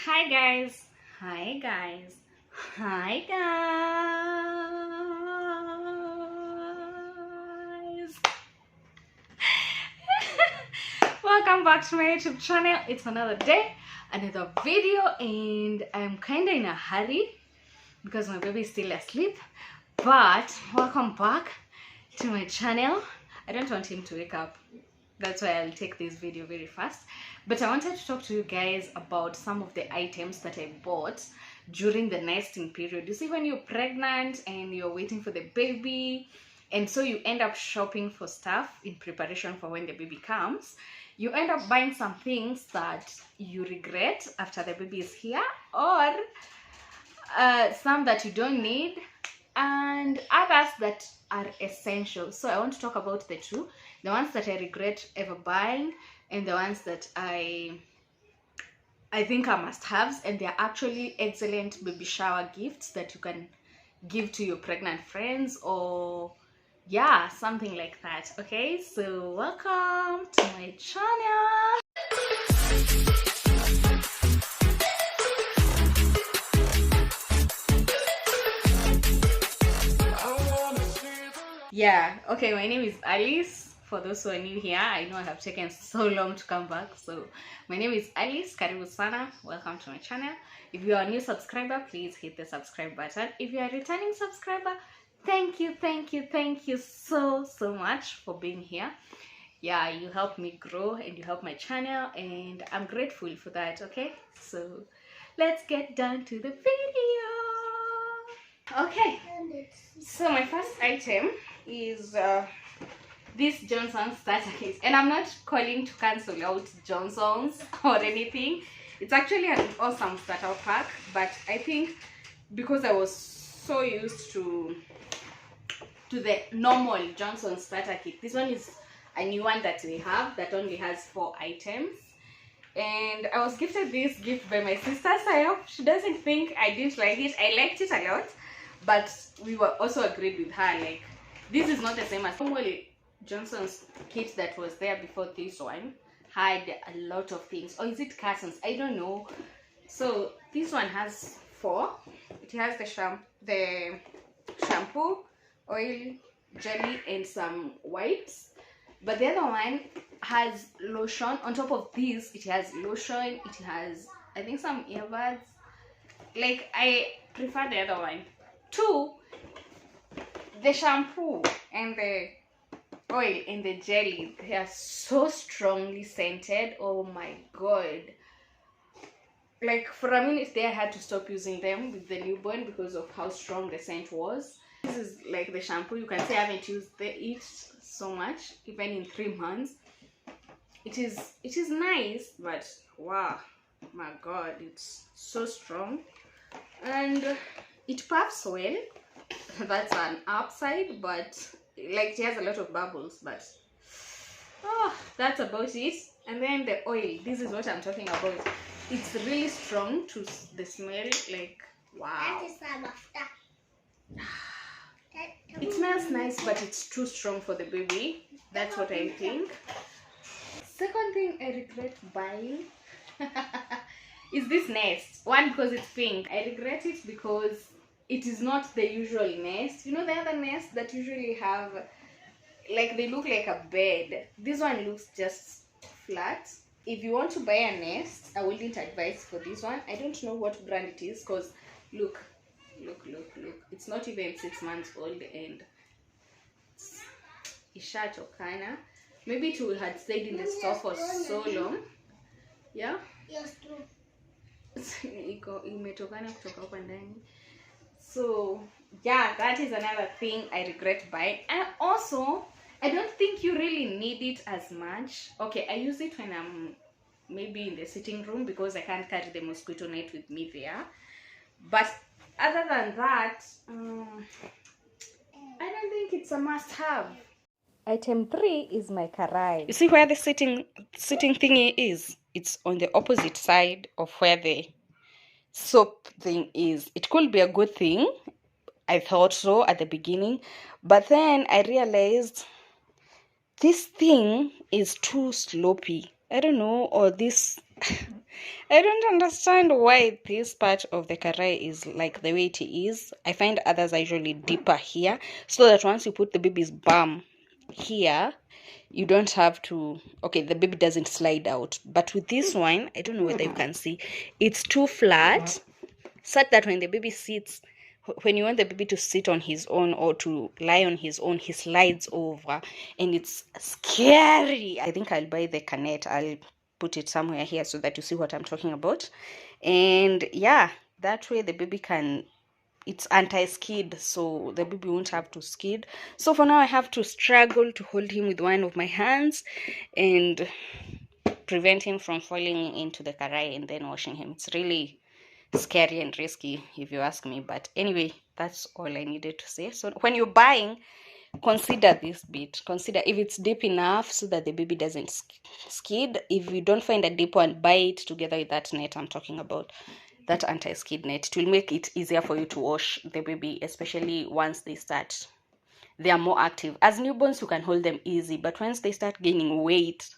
Hi guys. Hi guys. Hi guys. Welcome back to my YouTube channel. It's another day, another video, and I'm kind of in a hurry because my baby is still asleep. But welcome back to my channel. I don't want him to wake up. That's why I'll take this video very fast. But I wanted to talk to you guys about some of the items that I bought during the nesting period. You see, when you're pregnant and you're waiting for the baby, and so you end up shopping for stuff in preparation for when the baby comes, you end up buying some things that you regret after the baby is here, or some that you don't need, and others that are essential. So I want to talk about the two, the ones that I regret ever buying and the ones that I think are must-haves, and they're actually excellent baby shower gifts that you can give to your pregnant friends, or yeah, something like that. Okay, so welcome to my channel. Yeah, okay, my name is Alice. For those who are new here, I know I have taken so long to come back. So my name is Alice. Karibu sana. Welcome to my channel. If you are a new subscriber, please hit the subscribe button. If you are a returning subscriber, thank you so much for being here. Yeah, you help me grow and you help my channel, and I'm grateful for that. Okay, so let's get down to the video. Okay, so my first item is this Johnson's starter kit, and I'm not calling to cancel out Johnson's or anything. It's actually an awesome starter pack, but I think because I was so used to the normal Johnson starter kit, this one is a new one that we have that only has 4 items, and I was gifted this gift by my sister, so I hope she doesn't think I didn't like it. I liked it a lot, but we were also agreed with her, like, this is not the same as normally Johnson's kit that was there before. This one had a lot of things, or is it cartons? I don't know. So this one has 4. It has the shampoo, oil, jelly, and some wipes. But the other one has lotion. On top of this, it has lotion. It has, I think, some earbuds. Like, I prefer the other one. 2, the shampoo and the oil and the jelly, they are so strongly scented. Oh my god, like, for a minute there I had to stop using them with the newborn because of how strong the scent was. This is like the shampoo. You can say I haven't used it so much, even in 3 months. It is nice, but wow, my god, it's so strong and it puffs well. That's an upside, but like, it has a lot of bubbles, but that's about it. And then the oil, this is what I'm talking about. It's really strong to the smell, like, wow. It smells nice, but it's too strong for the baby. That's what I think. Second thing I regret buying is this nest. One, because it's pink. I regret it because it is not the usual nest. You know, the other nests that usually have, like, they look like a bed. This one looks just flat. If you want to buy a nest, I wouldn't advise for this one. I don't know what brand it is, because look. It's not even 6 months old, and ishatokana. Maybe it had stayed in the store for so long. Yeah? Yes, true. Imetokana kutoka hapa ndani. So yeah, that is another thing I regret buying. And also, I don't think you really need it as much. Okay, I use it when I'm maybe in the sitting room because I can't carry the mosquito net with me there. But other than that, I don't think it's a must-have. Item 3 is my karai. You see where the sitting thingy is? It's on the opposite side of where the soap thing is. It could be a good thing. I thought so at the beginning, but then I realized this thing is too sloppy. I don't know, or this I don't understand why this part of the karai is like the way it is. I find others are usually deeper here, so that once you put the baby's bum here, you don't have to, okay, the baby doesn't slide out. But with this one, I don't know whether you can see, it's too flat, such that when the baby sits, when you want the baby to sit on his own or to lie on his own, he slides over, and it's scary. I think I'll buy the canet. I'll put it somewhere here so that you see what I'm talking about. And yeah, that way the baby can, it's anti-skid, so the baby won't have to skid. So for now I have to struggle to hold him with one of my hands and prevent him from falling into the karai and then washing him. It's really scary and risky if you ask me, but anyway, that's all I needed to say. So when you're buying, consider this bit, consider if it's deep enough so that the baby doesn't skid. If you don't find a deep one, buy it together with that net I'm talking about, that anti-skid net. It will make it easier for you to wash the baby, especially once they are more active. As newborns you can hold them easy, but once they start gaining weight,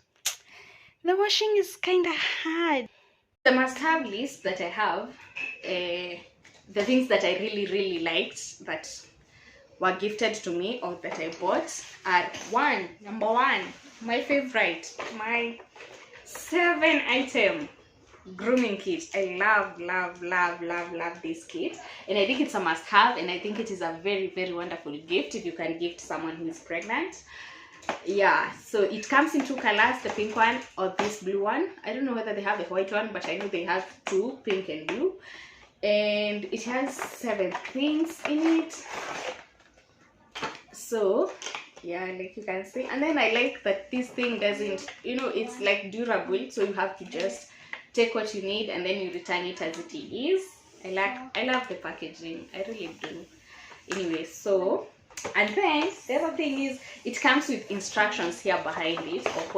the washing is kind of hard. The must-have list that I have, the things that I really liked that were gifted to me or that I bought are number one, my favorite, my 7-item grooming kit. I love this kit, and I think it's a must-have, and I think it is a very wonderful gift if you can gift someone who is pregnant. Yeah, so it comes in 2 colors, the pink one or this blue one. I don't know whether they have the white one, but I know they have 2, pink and blue, and it has 7 things in it. So yeah, like you can see, and then I like that this thing doesn't, you know, it's like durable, so you have to just take what you need and then you return it as it is. I love the packaging, I really do. Anyway, so, and then the other thing is it comes with instructions here behind it of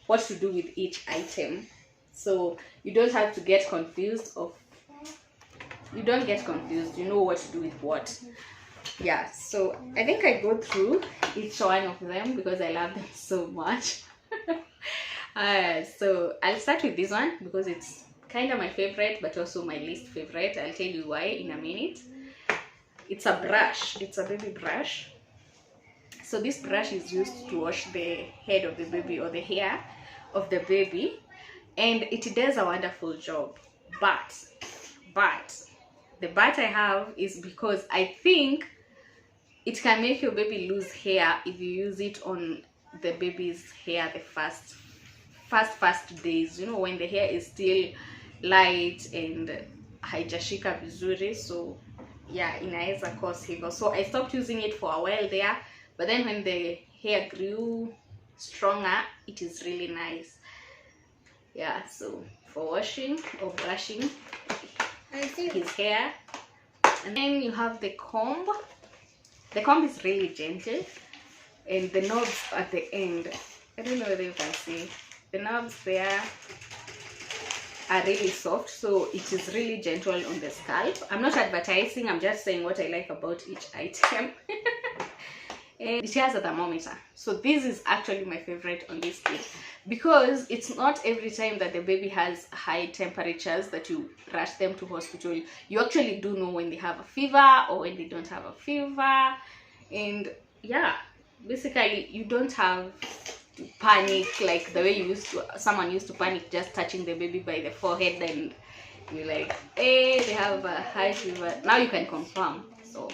what to do with each item, so you don't have to get confused you don't get confused, you know what to do with what. Yeah, so I think I go through each one of them because I love them so much. So I'll start with this one because it's kind of my favorite but also my least favorite. I'll tell you why in a minute. It's a brush, it's a baby brush. So this brush is used to wash the head of the baby or the hair of the baby, and it does a wonderful job. But the but I have is because I think it can make your baby lose hair if you use it on the baby's hair the first days, you know, when the hair is still light and haijashika vizuri. So yeah, inaweza cause hivyo. So I stopped using it for a while there, but then when the hair grew stronger, it is really nice. Yeah, so for washing or brushing his hair. And then you have the comb. The comb is really gentle, and the knobs at the end, I don't know whether you can see, the knobs there are really soft, so it is really gentle on the scalp. I'm not advertising, I'm just saying what I like about each item. And it has a thermometer, so this is actually my favorite on this kit because it's not every time that the baby has high temperatures that you rush them to hospital. You actually do know when they have a fever or when they don't have a fever, and yeah, basically you don't have to panic like the way someone used to panic just touching the baby by the forehead and you're like, hey, they have a high fever. Now you can confirm. So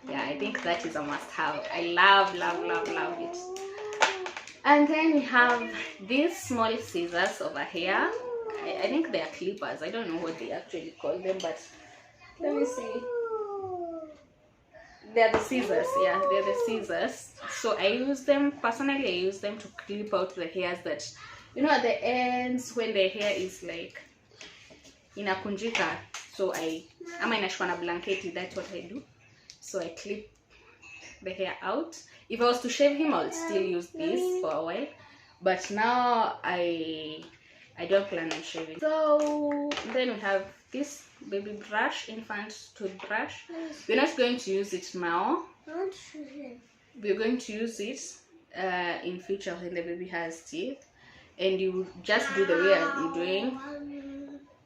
yeah, I think that is a must-have. I love it. And then we have these small scissors over here. I think they are clippers. I don't know what they actually call them, but let me see. They're the scissors. Yeah, they're the scissors. So I use them, personally I use them to clip out the hairs that, you know, at the ends when the hair is like inakunjika. So ama inashikwa na blanketi, that's what I do. So I clip the hair out. If I was to shave him, I would still use this for a while, but now I don't plan on shaving. So then we have this baby brush, infant toothbrush. We're not going to use it now. We're going to use it in future when the baby has teeth. and you just do the way I'm doing.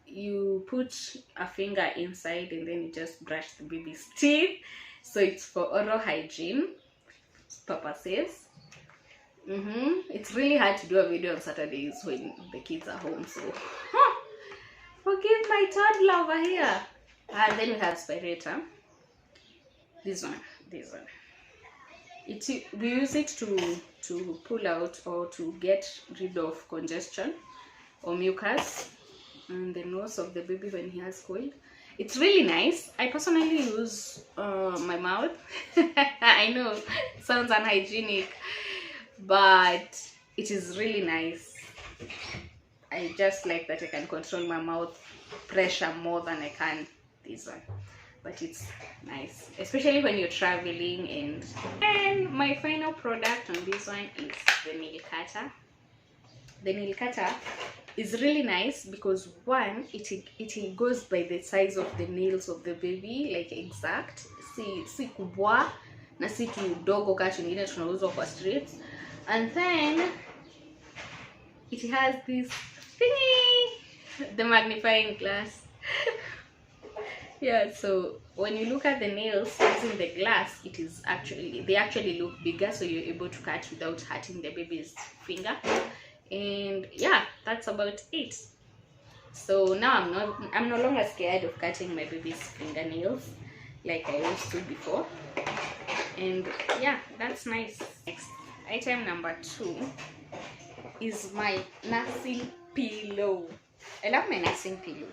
You put a finger inside and then you just brush the baby's teeth. So it's for oral hygiene purposes. It's really hard to do a video on Saturdays when the kids are home, so forgive my toddler over here. And then we have spirator. This one. We use it to pull out or to get rid of congestion or mucus and the nose of the baby when he has cold. It's really nice. I personally use my mouth. I know it sounds unhygienic, but it is really nice. I just like that I can control my mouth pressure more than I can this one. But it's nice, especially when you're traveling. And my final product on this one is the nail cutter. The nail cutter is really nice because one, it goes by the size of the nails of the baby, like exact. Si kubwa na si tudogo kama ingine tunauzwa kwa streets. And then it has this thingy, the magnifying glass. Yeah, so when you look at the nails using the glass, they actually look bigger, so you're able to cut without hurting the baby's finger. And yeah, that's about it. So now I'm no longer scared of cutting my baby's fingernails like I used to before. And yeah, that's nice. Next, item number 2 is my nursing pillow. I love my nursing pillow.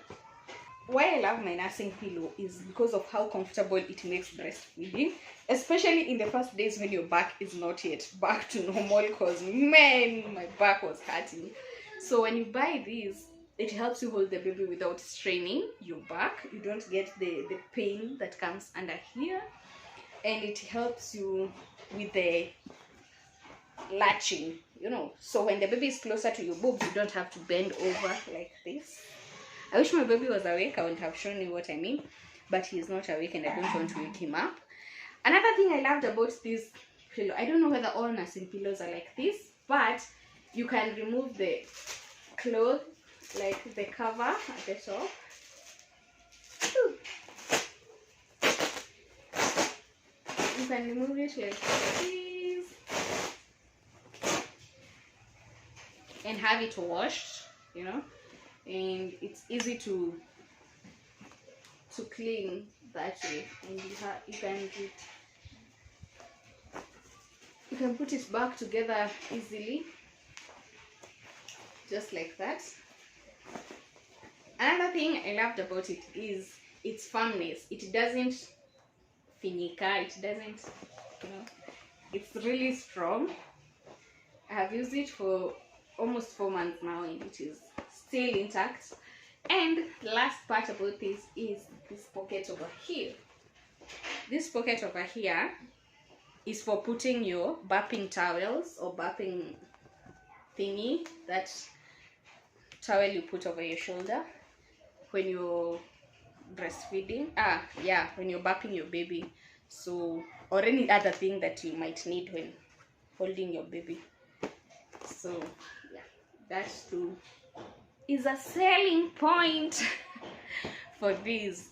Why I love my nursing pillow is because of how comfortable it makes breastfeeding, especially in the first days when your back is not yet back to normal, because man, my back was hurting. So when you buy these, it helps you hold the baby without straining your back. You don't get the pain that comes under here, and it helps you with the latching, you know. So when the baby is closer to your boobs, you don't have to bend over like this. I wish my baby was awake. I would have shown you what I mean, but he's not awake and I don't want to wake him up. Another thing I loved about this pillow, I don't know whether all nursing pillows are like this, but you can remove the cloth, like the cover at the top. You can remove it like this and have it washed, you know. And it's easy to clean that way, and you can put it back together easily, just like that. Another thing I loved about it is its firmness. It doesn't finica, it doesn't, you know, it's really strong. I have used it for almost 4 months now and it is still intact. And the last part about this is this pocket over here. This pocket over here is for putting your burping towels or burping thingy, that towel you put over your shoulder when you're breastfeeding, when you're burping your baby, so, or any other thing that you might need when holding your baby. So yeah, that too is a selling point for this.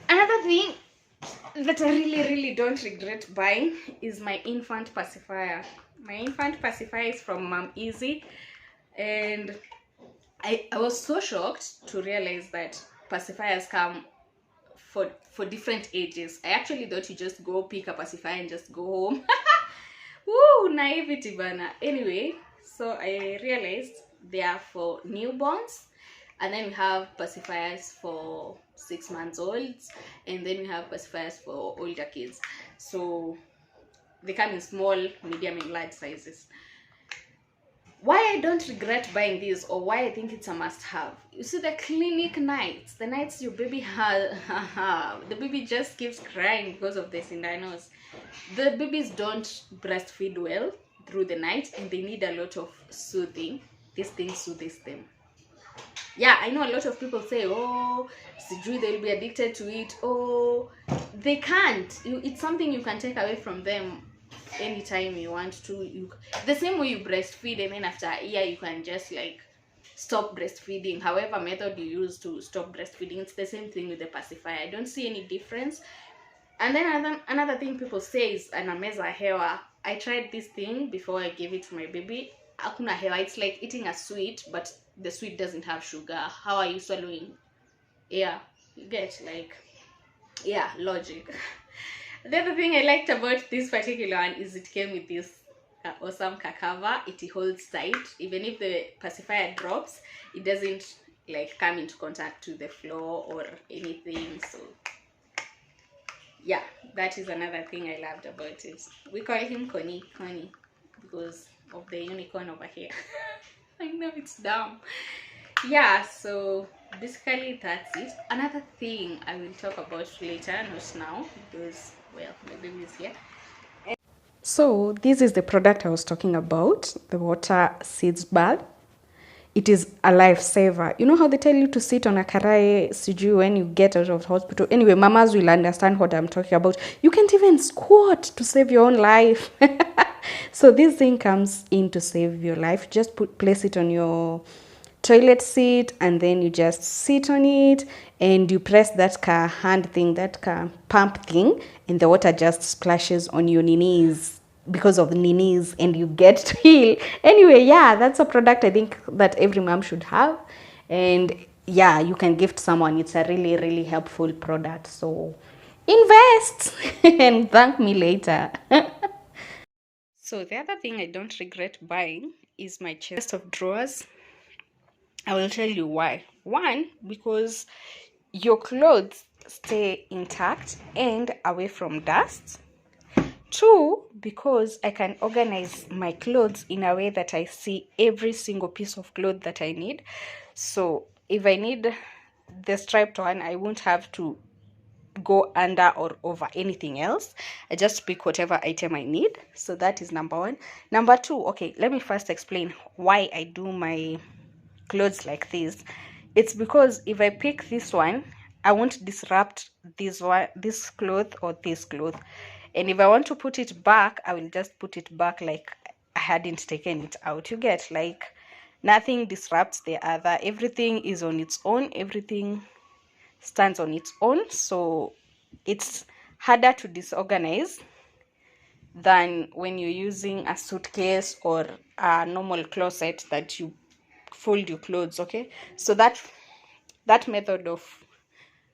Another thing that I really don't regret buying is my infant pacifier. My infant pacifier is from Mom Easy, and I was so shocked to realize that pacifiers come for different ages. I actually thought you just go pick a pacifier and just go home. Woo, naivety bana. Anyway, so I realized they are for newborns, and then we have pacifiers for 6 months olds, and then we have pacifiers for older kids. So they come in small, medium, and large sizes. Why I don't regret buying these, or why I think it's a must-have, you see the clinic nights, the nights your baby has, the baby just keeps crying because of the syndinos. The babies don't breastfeed well through the night, and they need a lot of soothing. This thing soothes them. Yeah, I know a lot of people say, oh, sijui they'll be addicted to it. Oh, they can't. It's something you can take away from them anytime you want to. The same way you breastfeed, and then after a year you can just like stop breastfeeding. However method you use to stop breastfeeding, it's the same thing with the pacifier. I don't see any difference. And then another thing people say is an ameza hewa. I tried this thing before I gave it to my baby. Hakuna hewa. It's like eating a sweet, but the sweet doesn't have sugar. How are you swallowing? Yeah, you get like, yeah, logic. The other thing I liked about this particular one is it came with this awesome cover. It holds tight. Even if the pacifier drops, it doesn't like come into contact with the floor or anything. So yeah, that is another thing I loved about it. We call him Connie because of the unicorn over here. I know it's dumb. Yeah, so basically that's it. Another thing I will talk about later, not now, because well, my baby is here. So this is the product I was talking about, the water seeds bath. It is a lifesaver. You know how they tell you to sit on a karai siju when you get out of hospital? Anyway, mamas will understand what I'm talking about. You can't even squat to save your own life. So this thing comes in to save your life. Just place it on your toilet seat, and then you just sit on it, and you press that hand thing, that pump thing, and the water just splashes on your knees because of the knees, and you get to heal. Anyway, yeah, that's a product I think that every mom should have, and yeah, you can gift someone. It's a really, really helpful product. So invest and thank me later. So the other thing I don't regret buying is my chest of drawers. I will tell you why. One, because your clothes stay intact and away from dust. Two, because I can organize my clothes in a way that I see every single piece of cloth that I need. So if I need the striped one, I won't have to go under or over anything else. I just pick whatever item I need. So that is number one. Number two, okay, let me first explain why I do my clothes like this. It's because if I pick this one, I won't disrupt this cloth or this cloth. And if I want to put it back, I will just put it back like I hadn't taken it out. You get, like, nothing disrupts the other. Everything is on its own. Everything stands on its own. So it's harder to disorganize than when you're using a suitcase or a normal closet that you fold your clothes. Okay, so that method of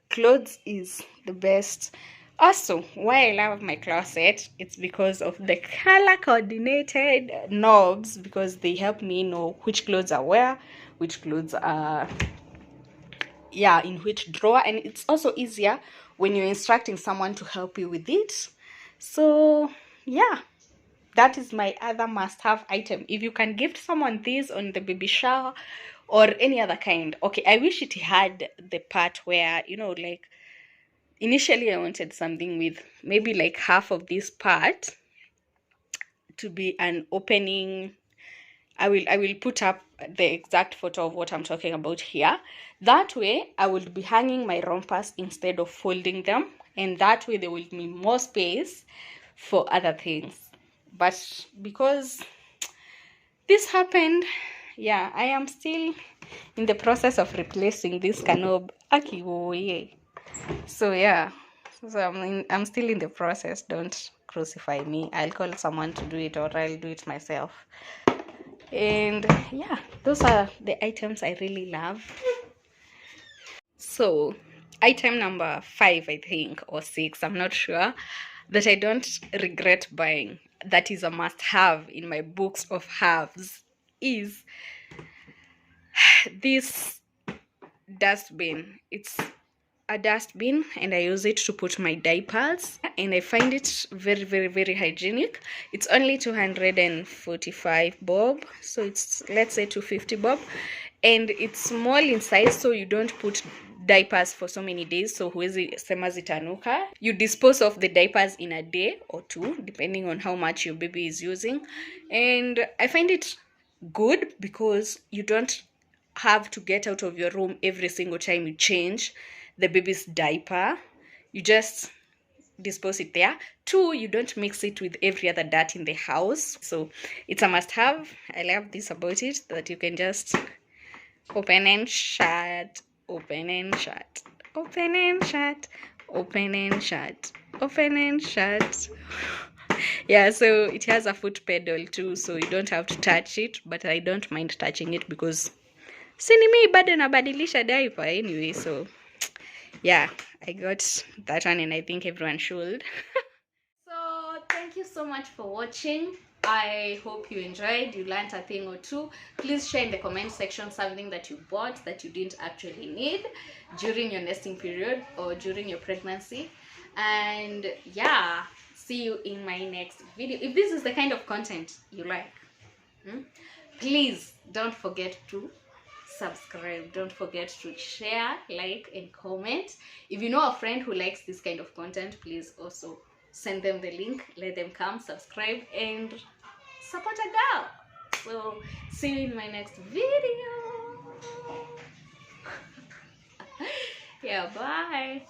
clothes is the best. Also, why I love my closet, it's because of the color coordinated knobs, because they help me know which clothes are where, which clothes are in which drawer, and it's also easier when you're instructing someone to help you with it. So yeah, that is my other must-have item. If you can gift someone this on the baby shower or any other kind. Okay, I wish it had the part where, you know, like initially I wanted something with maybe like half of this part to be an opening. I will put up the exact photo of what I'm talking about here. That way I will be hanging my rompers instead of folding them, and that way there will be more space for other things. But because this happened, yeah, I am still in the process of replacing this canob. So yeah, so I'm still in the process. Don't crucify me. I'll call someone to do it, or I'll do it myself. And yeah, those are the items I really love. So item number 5, I think, or 6, I'm not sure, that I don't regret buying, that is a must have in my books of haves, is this dustbin. It's a dustbin, and I use it to put my diapers, and I find it very, very, very hygienic. It's only 245 bob, so it's, let's say, 250 bob, and it's small in size, so you don't put diapers for so many days, so huwezi sema zitanuka. You dispose of the diapers in a day or two, depending on how much your baby is using. And I find it good because you don't have to get out of your room every single time you change the baby's diaper. You just dispose it there. 2, you don't mix it with every other dirt in the house. So it's a must have. I love this about it, that you can just open and shut, open and shut, open and shut, open and shut, open and shut. Yeah, so it has a foot pedal too, so you don't have to touch it, but I don't mind touching it because sini mi bado nabadilisha diaper anyway. So yeah, I got that one, and I think everyone should. So thank you so much for watching. I hope you enjoyed, you learned a thing or two. Please share in the comment section something that you bought that you didn't actually need during your nesting period or during your pregnancy. And yeah, see you in my next video. If this is the kind of content you like, please don't forget to subscribe, don't forget to share, like, and comment. If you know a friend who likes this kind of content, please also send them the link, let them come, subscribe, and support a girl. So see you in my next video. Yeah, bye.